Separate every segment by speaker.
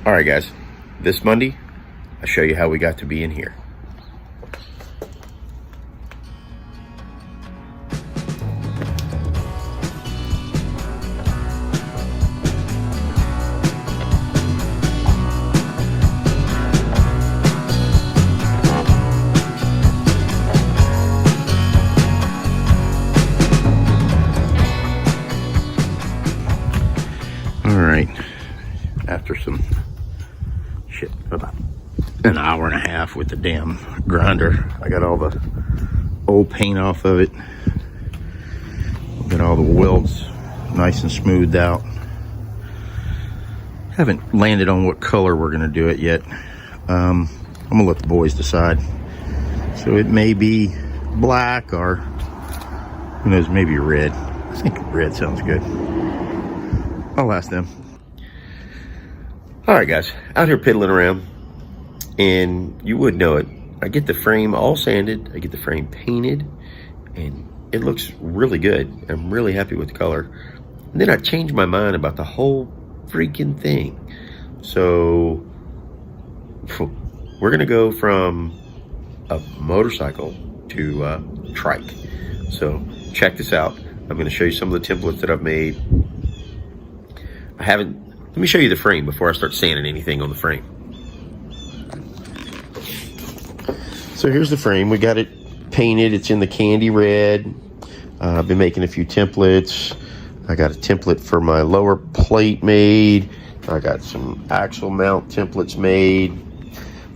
Speaker 1: All right, guys, this Monday, I'll show you how we got to be in here. All right, after some shit, about an hour and a half with the damn grinder, I got all the old paint off of it, got all the welds nice and smoothed out. Haven't landed on what color we're gonna do it yet. I'm gonna let the boys decide. So it may be black, or who knows, maybe red. I think red sounds good. I'll ask them. All right, guys, out here piddling around, and you would know it. I get the frame all sanded, I get the frame painted, and it looks really good. I'm really happy with the color. And then I changed my mind about the whole freaking thing. So we're gonna go from a motorcycle to trike. So check this out. I'm gonna show you some of the templates that I've made. Let me show you the frame before I start sanding anything on the frame. So here's the frame. We got it painted. It's in the candy red. I've been making a few templates. I got a template for my lower plate made. I got some axle mount templates made.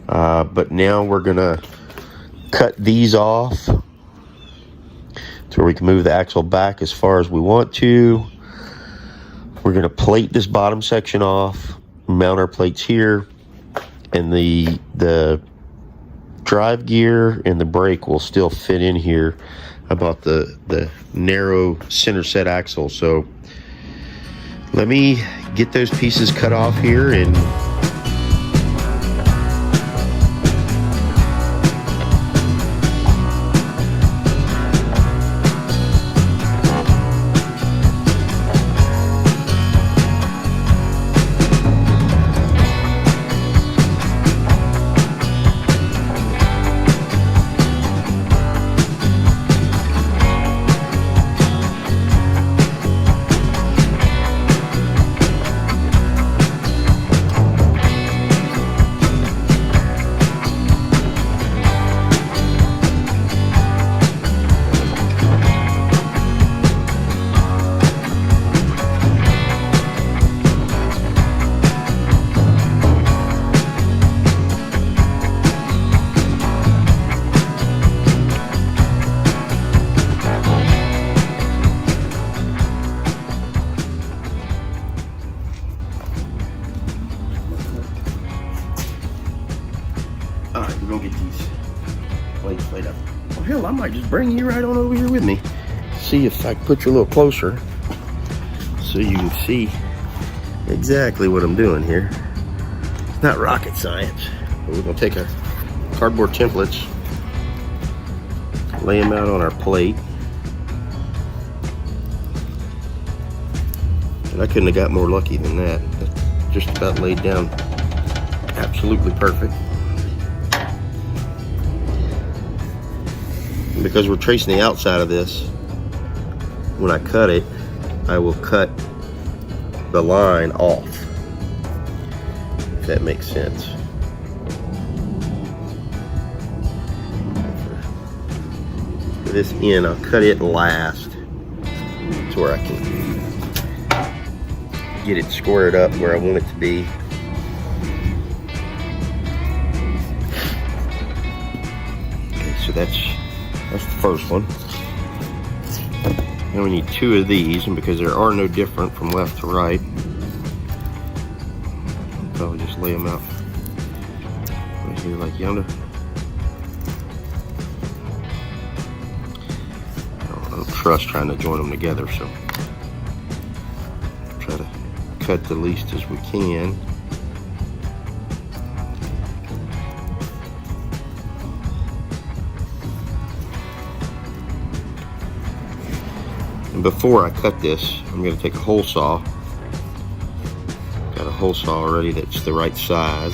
Speaker 1: But now we're gonna cut these off to where we can move the axle back as far as we want to. We're gonna plate this bottom section off, mount our plates here, and the drive gear and the brake will still fit in here about the narrow center set axle. So let me get those pieces cut off here and we're gonna get these plates laid up. Well, hell, I might just bring you right on over here with me. See if I can put you a little closer so you can see exactly what I'm doing here. It's not rocket science, but we're gonna take our cardboard templates, lay them out on our plate. And I couldn't have got more lucky than that. That's just about laid down absolutely perfect. Because we're tracing the outside of this, when I cut it, I will cut the line off, if that makes sense. For this end, I'll cut it last to where I can get it squared up where I want it to be. Okay, so that's the first one. Now we need two of these, and because there are no different from left to right, I'll probably just lay them out right here like yonder. I don't trust trying to join them together, so try to cut the least as we can. And before I cut this, I'm going to take a hole saw. Got Got a hole saw already that's the right size.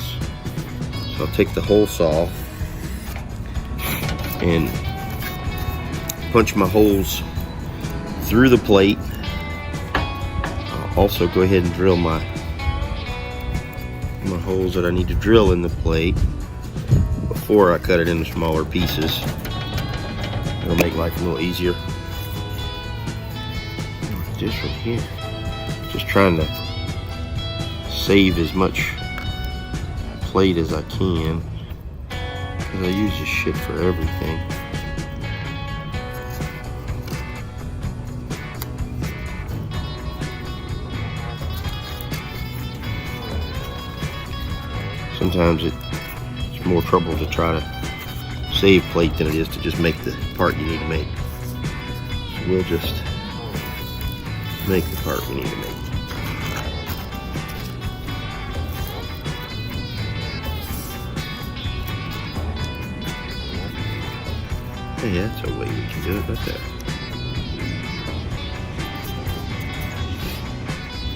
Speaker 1: So I'll take the hole saw and punch my holes through the plate. I'll also go ahead and drill my holes that I need to drill in the plate before I cut it into smaller pieces. It'll make life a little easier. Just from here, just trying to save as much plate as I can, because I use this shit for everything. Sometimes it's more trouble to try to save plate than it is to just make the part you need to make. So we'll just make the part we need to make. Hey, that's a way we can do it, that's it.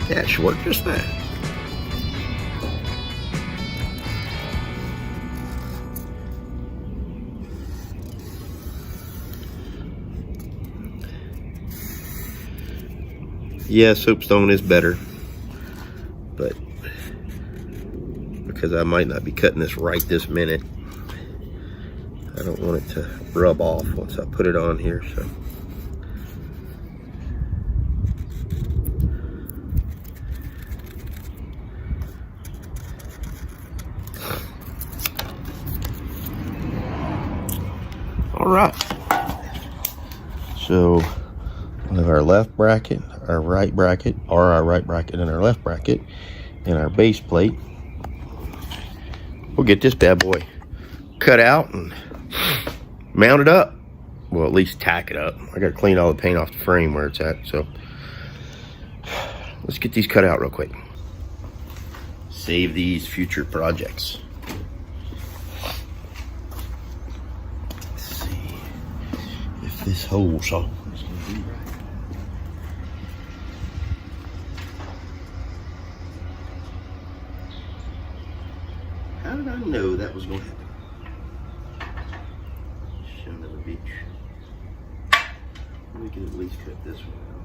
Speaker 1: That should work just fine. Yeah, soapstone is better, but because I might not be cutting this right this minute, I don't want it to rub off once I put it on here, so. All right, so we have our left bracket, our right bracket, or our right bracket and our left bracket, and our base plate. We'll get this bad boy cut out and mount it up. Well, at least tack it up. I gotta clean all the paint off the frame where it's at, so let's get these cut out real quick. Save these future projects. Let's see if this hole saw is gonna be right. How did I know that was gonna happen? Son of a bitch. We can at least cut this one out.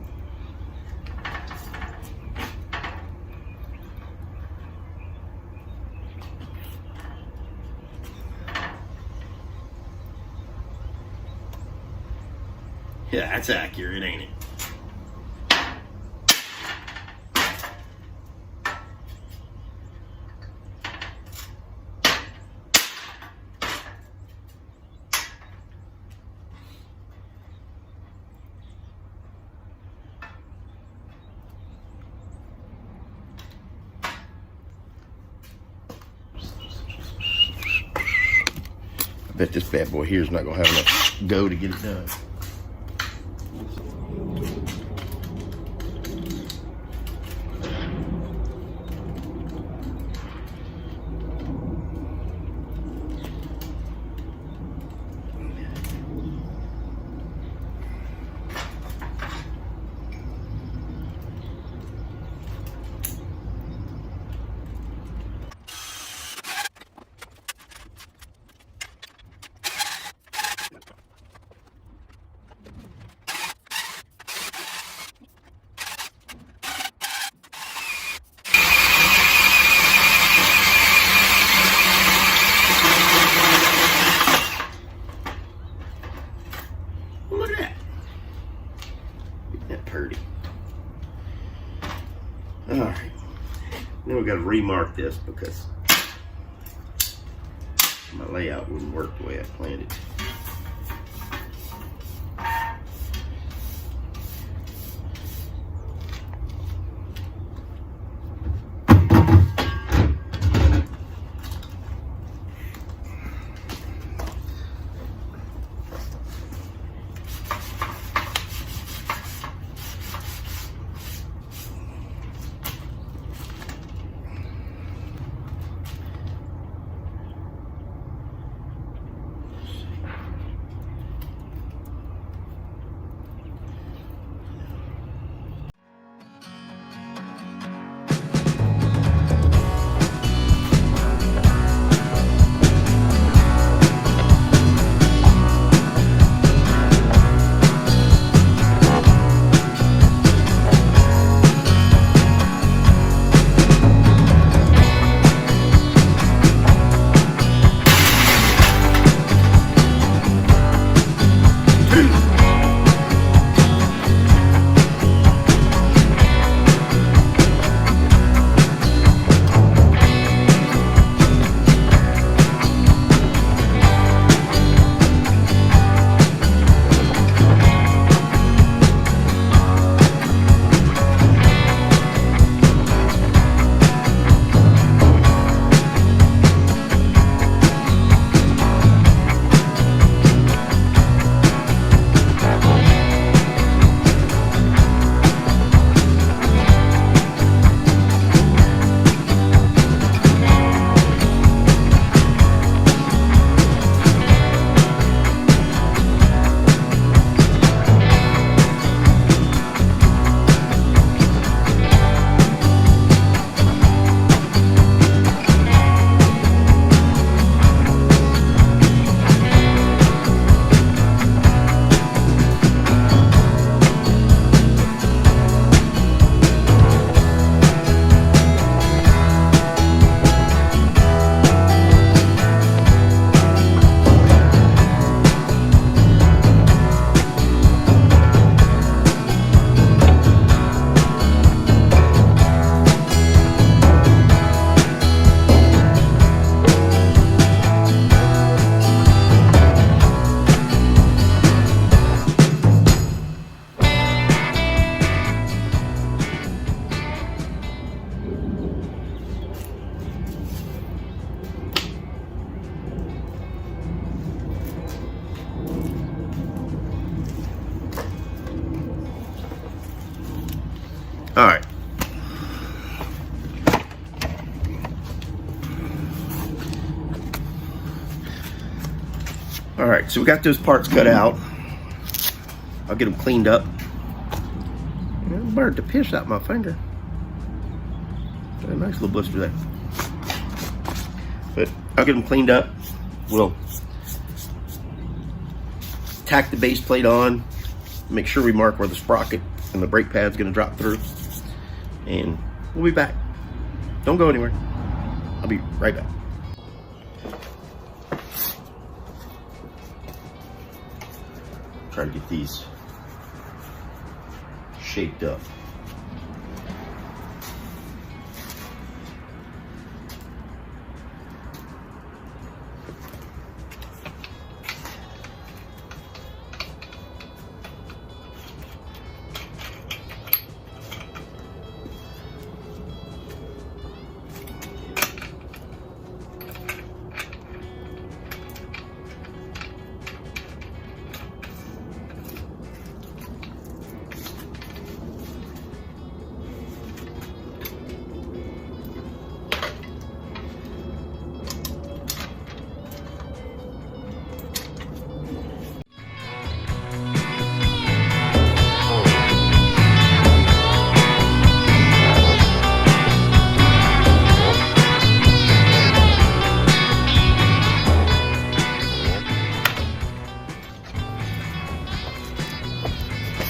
Speaker 1: Yeah, that's accurate, ain't it? I bet this bad boy here is not gonna have enough go to get it done. Look at that. Isn't that pretty? Alright. Now we've got to remark this because my layout wouldn't work the way I planned it.
Speaker 2: All right, so we got those parts cut out. I'll get them cleaned up. It burned the piss out my finger. Got a nice little blister there. But I'll get them cleaned up. We'll tack the base plate on. Make sure we mark where the sprocket and the brake pad's gonna drop through. And we'll be back. Don't go anywhere. I'll be right back. Try to get these shaped up.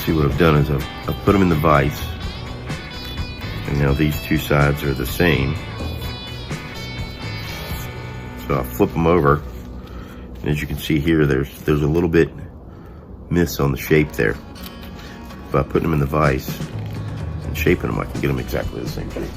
Speaker 2: See, what I've done is I've put them in the vise, and now these two sides are the same. So I'll flip them over, and as you can see here, there's a little bit miss on the shape there. By putting them in the vise and shaping them, I can get them exactly the same shape.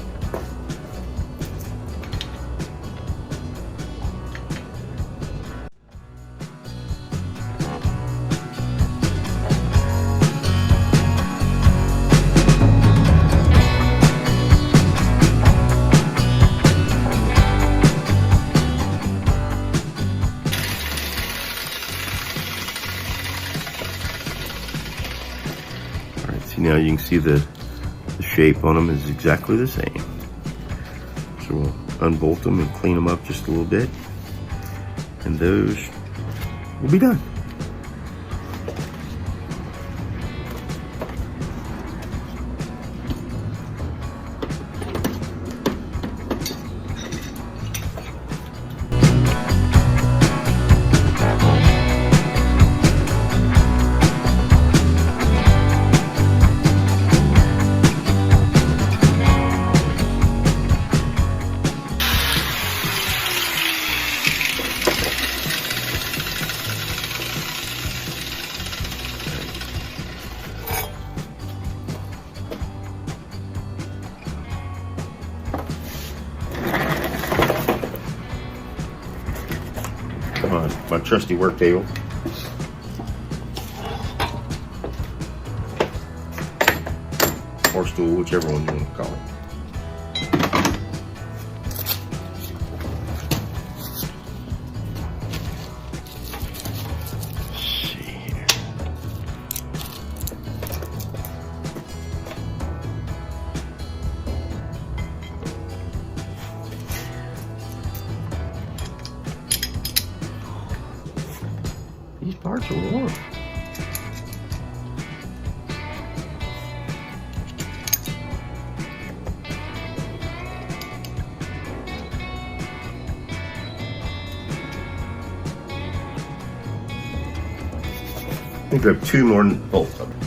Speaker 2: Now you can see the shape on them is exactly the same. So we'll unbolt them and clean them up just a little bit, and those will be done. On my trusty work table. Or stool, whichever one you want to call it. Let's see here. These parts are warm. I think we have two more bolts on it.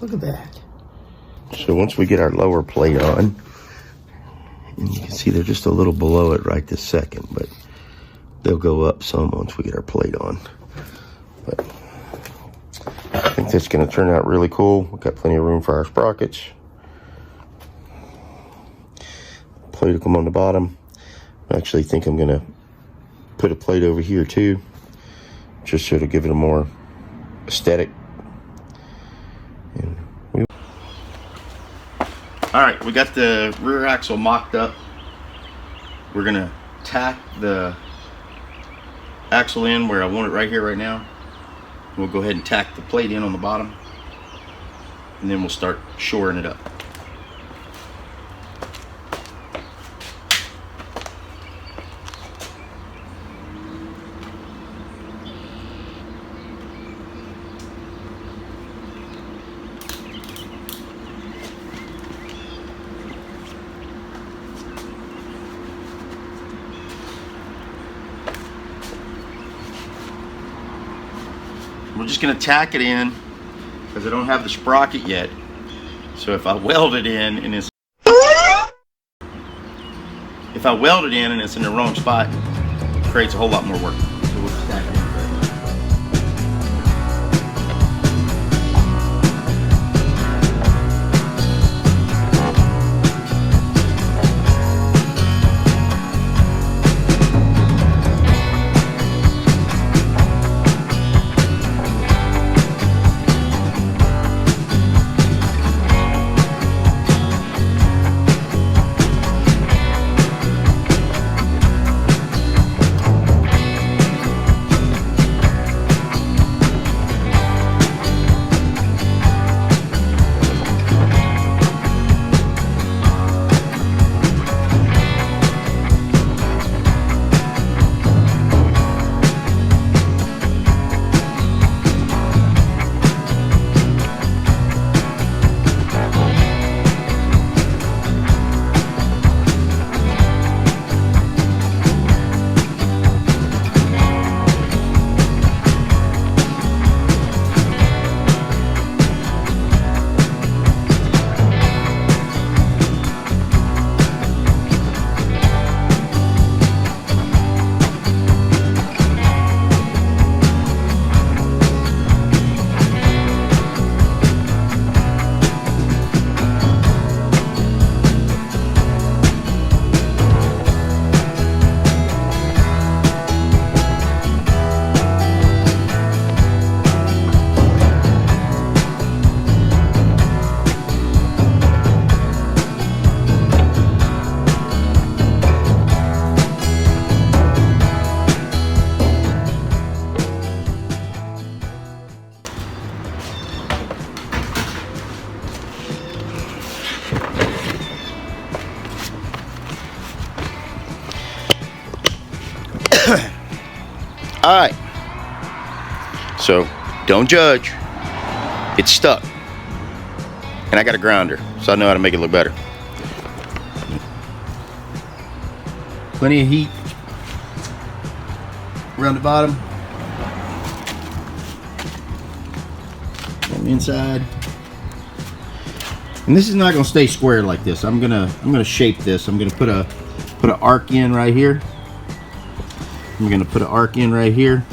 Speaker 1: Look at that. So once we get our lower plate on, and you can see they're just a little below it right this second, but they'll go up some once we get our plate on. But I think that's going to turn out really cool. We've got plenty of room for our sprockets. Plate will come on the bottom. I actually think I'm going to put a plate over here too, just so to give it a more aesthetic. All right, we got the rear axle mocked up. We're gonna tack the axle in where I want it right here, right now. We'll go ahead and tack the plate in on the bottom, and then we'll start shoring it up. We're just going to tack it in because I don't have the sprocket yet. So if I weld it in and it's in the wrong spot, it creates a whole lot more work. So we'll just tack it in first. All right, so don't judge. It's stuck, and I got a grinder, so I know how to make it look better. Plenty of heat around the bottom, on the inside, and this is not going to stay square like this. I'm gonna shape this. I'm gonna put an arc in right here. I'm going to put an arc in right here,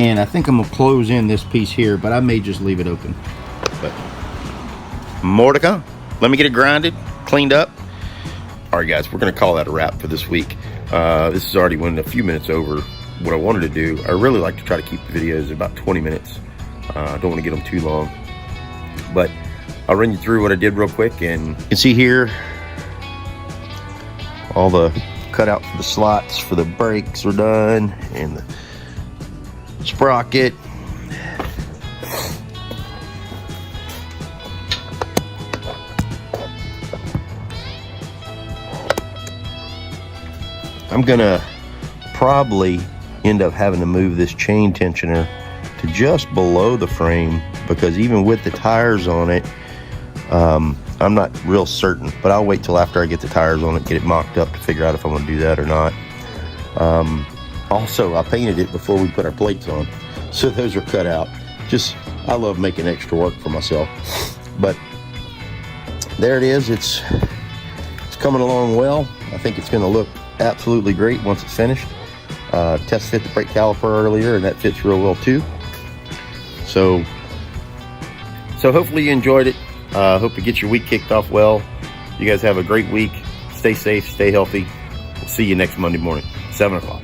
Speaker 1: and I think I'm going to close in this piece here, but I may just leave it open. But more to come. Let me get it grinded, cleaned up. All right, guys, we're going to call that a wrap for this week. This is already went a few minutes over what I wanted to do. I really like to try to keep the videos about 20 minutes. I don't want to get them too long, but I'll run you through what I did real quick. And you can see here all the cut out for the slots for the brakes are done, and the sprocket. I'm gonna probably end up having to move this chain tensioner to just below the frame, because even with the tires on it, I'm not real certain, but I'll wait till after I get the tires on it, get it mocked up to figure out if I want to do that or not. Also, I painted it before we put our plates on, so those are cut out. Just I love making extra work for myself. But there it is. It's coming along well. I think it's going to look absolutely great once it's finished. Test fit the brake caliper earlier, and that fits real well too. So hopefully you enjoyed it. Hope you get your week kicked off well. You guys have a great week. Stay safe, stay healthy. We'll see you next Monday morning, 7 o'clock.